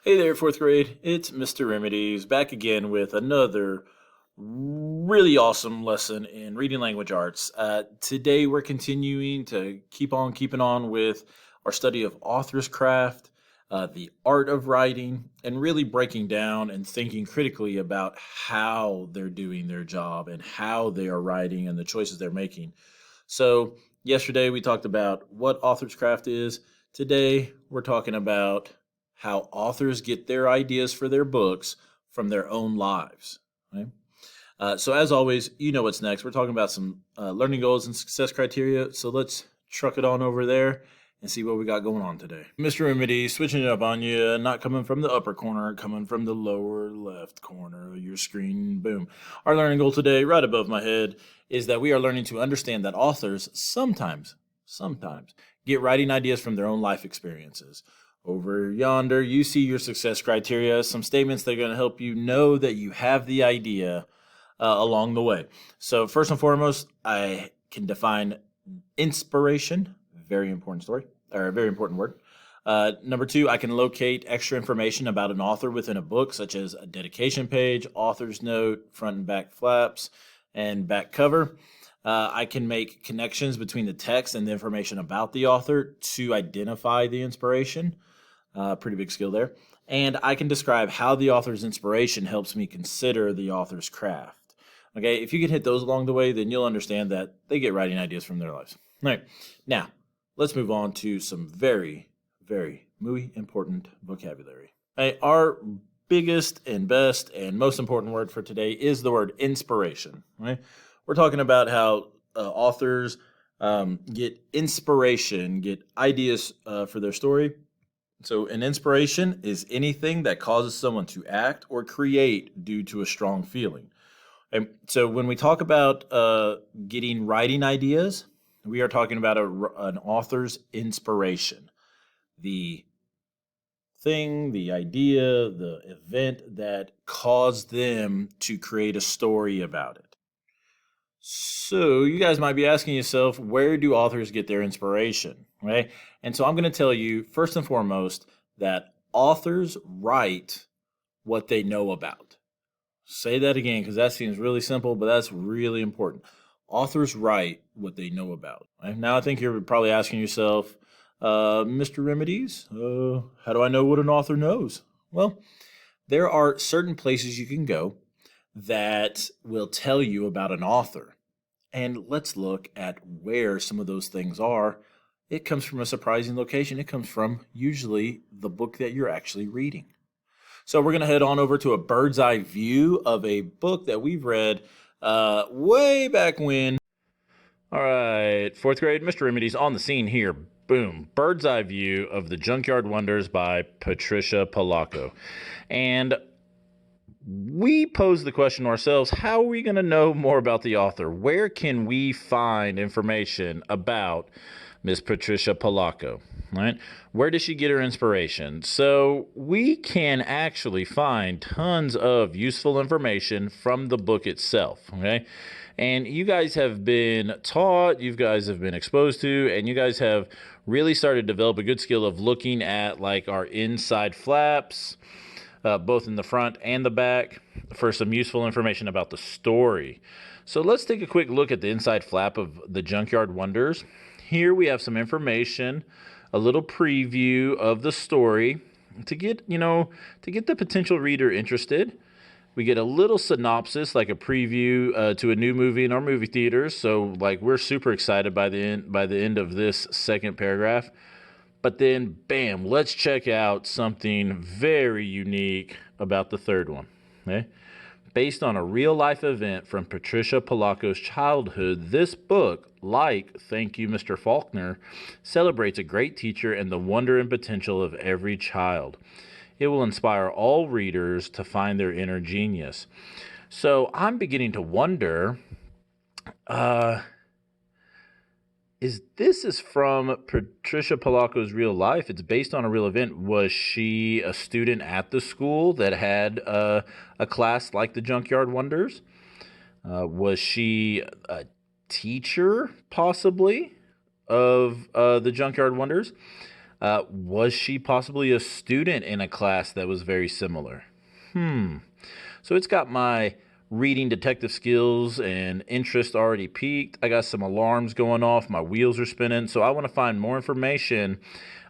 Hey there, fourth grade. It's Mr. Remedies back again with another really awesome lesson in reading language arts. Today, we're continuing to keep on keeping on with our study of author's craft, the art of writing, and really breaking down and thinking critically about how they're doing their job and how they are writing and the choices they're making. So, yesterday we talked about what author's craft is. Today, we're talking about how authors get their ideas for their books from their own lives. Right? So, as always, you know what's next. We're talking about some learning goals and success criteria. So, let's truck it on over there and see what we got going on today. Mr. Remedy, switching it up on you, not coming from the upper corner, coming from the lower left corner of your screen. Boom. Our learning goal today, right above my head, is that we are learning to understand that authors sometimes get writing ideas from their own life experiences. Over yonder, you see your success criteria, some statements that are going to help you know that you have the idea along the way. So, first and foremost, I can define inspiration. Very important story, or a very important word. Number two, I can locate extra information about an author within a book, such as a dedication page, author's note, front and back flaps, and back cover. I can make connections between the text and the information about the author to identify the inspiration. Pretty big skill there. And I can describe how the author's inspiration helps me consider the author's craft. Okay, if you can hit those along the way, then you'll understand that they get writing ideas from their lives. All right, now let's move on to some very, muy important vocabulary. Our biggest and best and most important word for today is the word inspiration. Right? We're talking about how authors get inspiration, get ideas for their story. So, an inspiration is anything that causes someone to act or create due to a strong feeling. And so, when we talk about getting writing ideas, we are talking about an author's inspiration. The thing, the idea, the event that caused them to create a story about it. So, you guys might be asking yourself, where do authors get their inspiration, right? And so I'm going to tell you, first and foremost, that authors write what they know about. Say that again, because that seems really simple, but that's really important. Authors write what they know about. Right? Now, I think you're probably asking yourself, Mr. Remedies, how do I know what an author knows? Well, there are certain places you can go that will tell you about an author. And let's look at where some of those things are. It comes from a surprising location. It comes from usually the book that you're actually reading. So we're going to head on over to a bird's eye view of a book that we've read way back when. All right, fourth grade, Mr. Remedies on the scene here. Boom, bird's eye view of The Junkyard Wonders by Patricia Polacco. And we pose the question to ourselves, how are we going to know more about the author? Where can we find information about Miss Patricia Polacco? Right? Where does she get her inspiration? So we can actually find tons of useful information from the book itself. Okay. And you guys have been taught, you guys have been exposed to, and you guys have really started to develop a good skill of looking at like our inside flaps, both in the front and the back, for some useful information about the story. So let's take a quick look at the inside flap of The Junkyard Wonders. Here we have some information, a little preview of the story to get the potential reader interested. We get a little synopsis, like a preview to a new movie in our movie theaters. So like we're super excited by the end of this second paragraph. But then, bam, let's check out something very unique about the third one. Okay? Based on a real-life event from Patricia Polacco's childhood, this book, like Thank You, Mr. Faulkner, celebrates a great teacher and the wonder and potential of every child. It will inspire all readers to find their inner genius. So I'm beginning to wonder, this is from Patricia Polacco's real life. It's based on a real event. Was she a student at the school that had a class like the Junkyard Wonders? Was she a teacher, possibly, of the Junkyard Wonders? Was she possibly a student in a class that was very similar? So it's got my reading detective skills and interest already peaked. I got some alarms going off. My wheels are spinning. So I want to find more information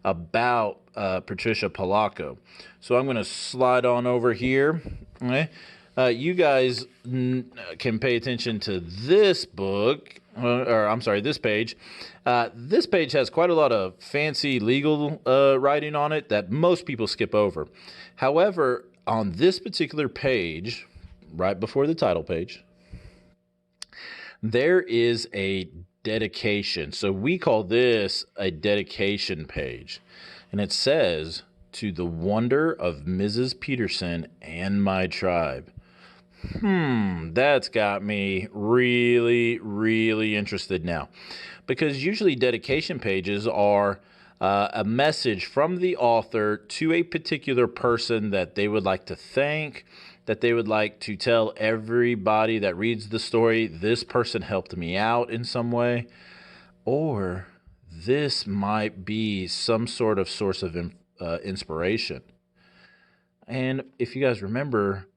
about Patricia Polacco. So I'm going to slide on over here. Okay. You guys can pay attention to this book, or I'm sorry, this page. This page has quite a lot of fancy legal writing on it that most people skip over. However, on this particular page, right before the title page, there is a dedication. So we call this a dedication page. And it says, "To the wonder of Mrs. Peterson and my tribe." That's got me really, really interested now. Because usually dedication pages are a message from the author to a particular person that they would like to thank, that they would like to tell everybody that reads the story, this person helped me out in some way, or this might be some sort of source of inspiration. And if you guys remember,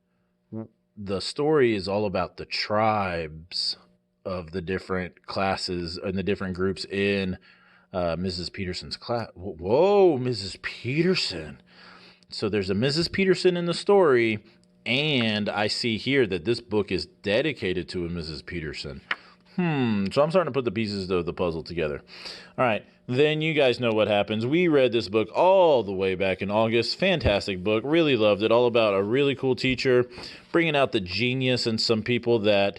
the story is all about the tribes of the different classes and the different groups in Mrs. Peterson's class. Whoa, Mrs. Peterson. So there's a Mrs. Peterson in the story, and I see here that this book is dedicated to a Mrs. Peterson. So I'm starting to put the pieces of the puzzle together. All right, then you guys know what happens. We read this book all the way back in August. Fantastic book. Really loved it. All about a really cool teacher, bringing out the genius in some people that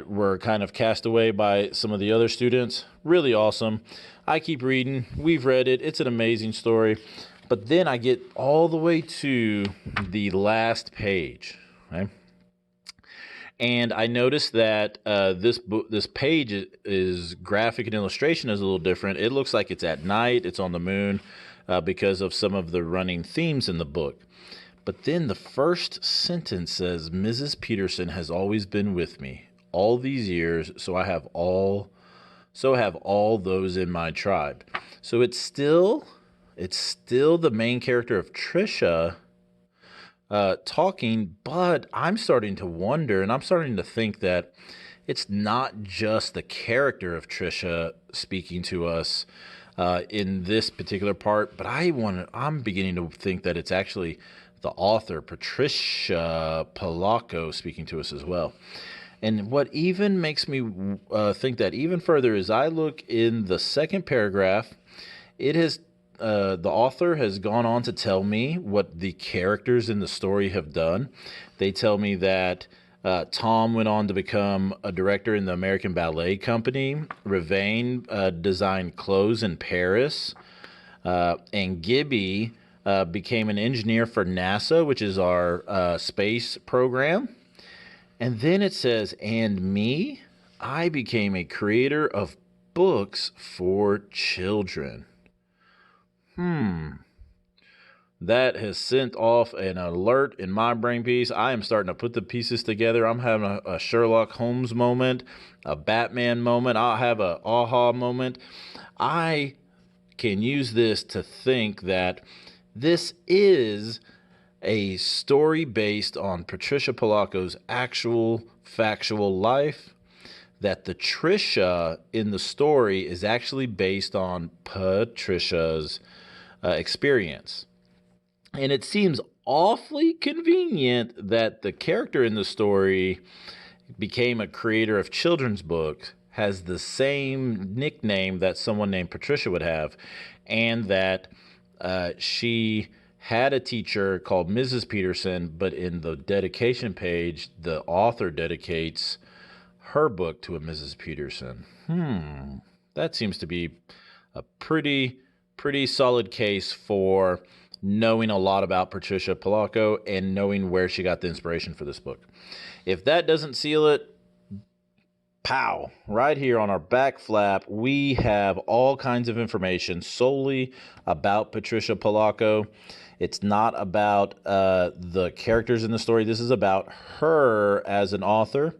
were kind of cast away by some of the other students. Really awesome. I keep reading. We've read it. It's an amazing story. But then I get all the way to the last page, right? And I noticed that this page is graphic and illustration is a little different. It looks like it's at night. It's on the moon because of some of the running themes in the book. But then the first sentence says, "Mrs. Peterson has always been with me all these years, so have all those in my tribe." So it's still the main character of Trisha talking, but I'm starting to wonder, and I'm starting to think that it's not just the character of Trisha speaking to us in this particular part, but I'm beginning to think that it's actually the author, Patricia Polacco, speaking to us as well. And what even makes me think that even further is I look in the second paragraph. It has the author has gone on to tell me what the characters in the story have done. They tell me that Tom went on to become a director in the American Ballet Company. Ravane designed clothes in Paris. And Gibby became an engineer for NASA, which is our space program. And then it says, "And me, I became a creator of books for children." That has sent off an alert in my brain piece. I am starting to put the pieces together. I'm having a Sherlock Holmes moment, a Batman moment. I'll have a aha moment. I can use this to think that this is a story based on Patricia Polacco's actual factual life, that the Trisha in the story is actually based on Patricia's experience. And it seems awfully convenient that the character in the story became a creator of children's books, has the same nickname that someone named Patricia would have, and that she had a teacher called Mrs. Peterson, but in the dedication page, the author dedicates her book to a Mrs. Peterson. That seems to be a pretty solid case for knowing a lot about Patricia Polacco and knowing where she got the inspiration for this book. If that doesn't seal it, pow, right here on our back flap, we have all kinds of information solely about Patricia Polacco. It's not about the characters in the story. This is about her as an author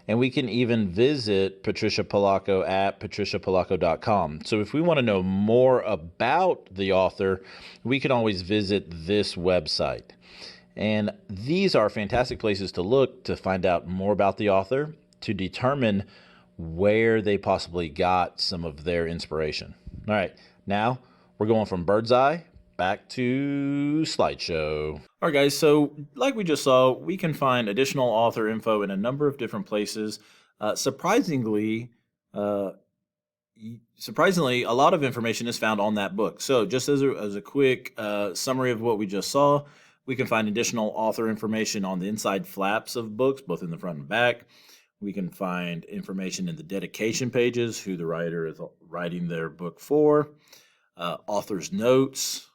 And we can even visit Patricia Polacco at patriciapolacco.com. So if we want to know more about the author, we can always visit this website. And these are fantastic places to look to find out more about the author, to determine where they possibly got some of their inspiration. All right, now we're going from bird's eye back to slideshow. All right, guys, so like we just saw, we can find additional author info in a number of different places. Surprisingly, a lot of information is found on that book. So just as a quick summary of what we just saw, we can find additional author information on the inside flaps of books, both in the front and back. We can find information in the dedication pages, who the writer is writing their book for, author's notes,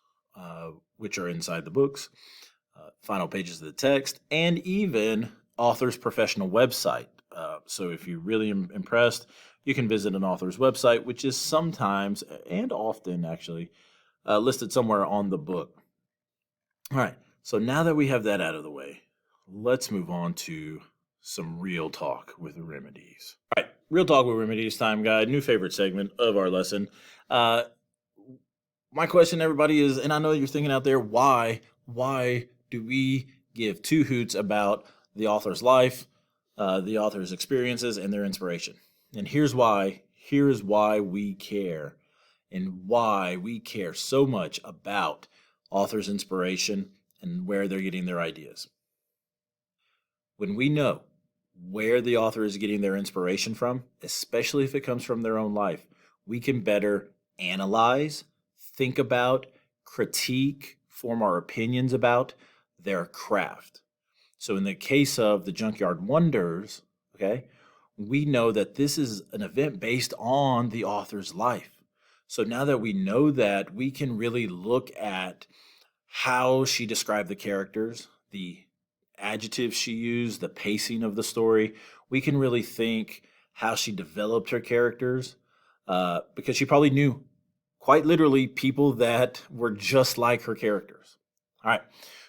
which are inside the books, final pages of the text, and even author's professional website. So if you're really impressed, you can visit an author's website, which is sometimes and often actually listed somewhere on the book. All right, so now that we have that out of the way, let's move on to some real talk with remedies. All right, real talk with remedies time, guide, new favorite segment of our lesson. My question, everybody, is, and I know you're thinking out there, why do we give two hoots about the author's life, the author's experiences, and their inspiration? And here's why. Here's why we care, and why we care so much about author's inspiration and where they're getting their ideas. When we know where the author is getting their inspiration from, especially if it comes from their own life, we can better analyze, think about, critique, form our opinions about their craft. So in the case of the Junkyard Wonders, okay, we know that this is an event based on the author's life. So now that we know that, we can really look at how she described the characters, the adjectives she used, the pacing of the story. We can really think how she developed her characters, because she probably knew, quite literally, people that were just like her characters. All right,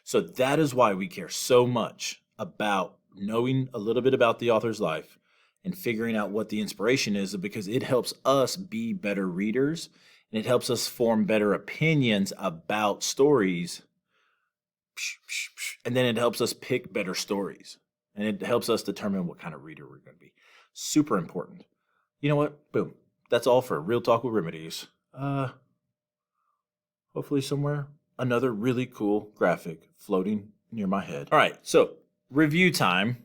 so that is why we care so much about knowing a little bit about the author's life and figuring out what the inspiration is, because it helps us be better readers, and it helps us form better opinions about stories. And then it helps us pick better stories, and it helps us determine what kind of reader we're going to be. Super important. You know what? Boom. That's all for Real Talk with Remedies. Hopefully somewhere another really cool graphic floating near my head. All right, so review time.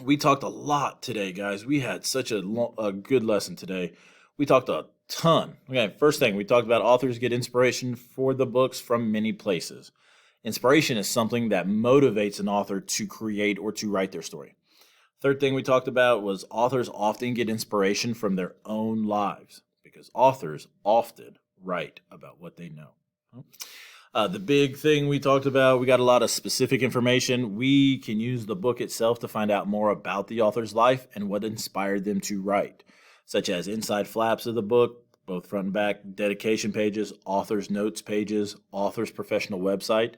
We talked a lot today, guys. We had such a good lesson today. We talked a ton. Okay, first thing, we talked about authors get inspiration for the books from many places. Inspiration is something that motivates an author to create or to write their story. Third thing we talked about was authors often get inspiration from their own lives, because authors often write about what they know. The big thing we talked about, we got a lot of specific information. We can use the book itself to find out more about the author's life and what inspired them to write, such as inside flaps of the book, both front and back, dedication pages, author's notes pages, author's professional website.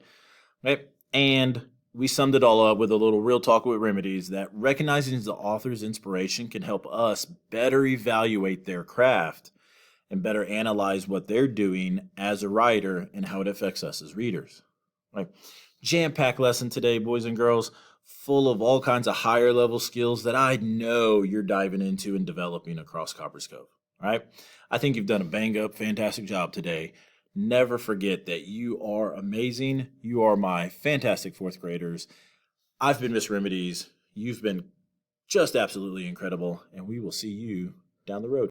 Right? And we summed it all up with a little Real Talk with Remedies, that recognizing the author's inspiration can help us better evaluate their craft and better analyze what they're doing as a writer and how it affects us as readers. Right? Jam-packed lesson today, boys and girls, full of all kinds of higher level skills that I know you're diving into and developing across Copper's Cove. All right? I think you've done a bang-up, fantastic job today. Never forget that you are amazing. You are my fantastic fourth graders. I've been Miss Remedies. You've been just absolutely incredible, and we will see you down the road.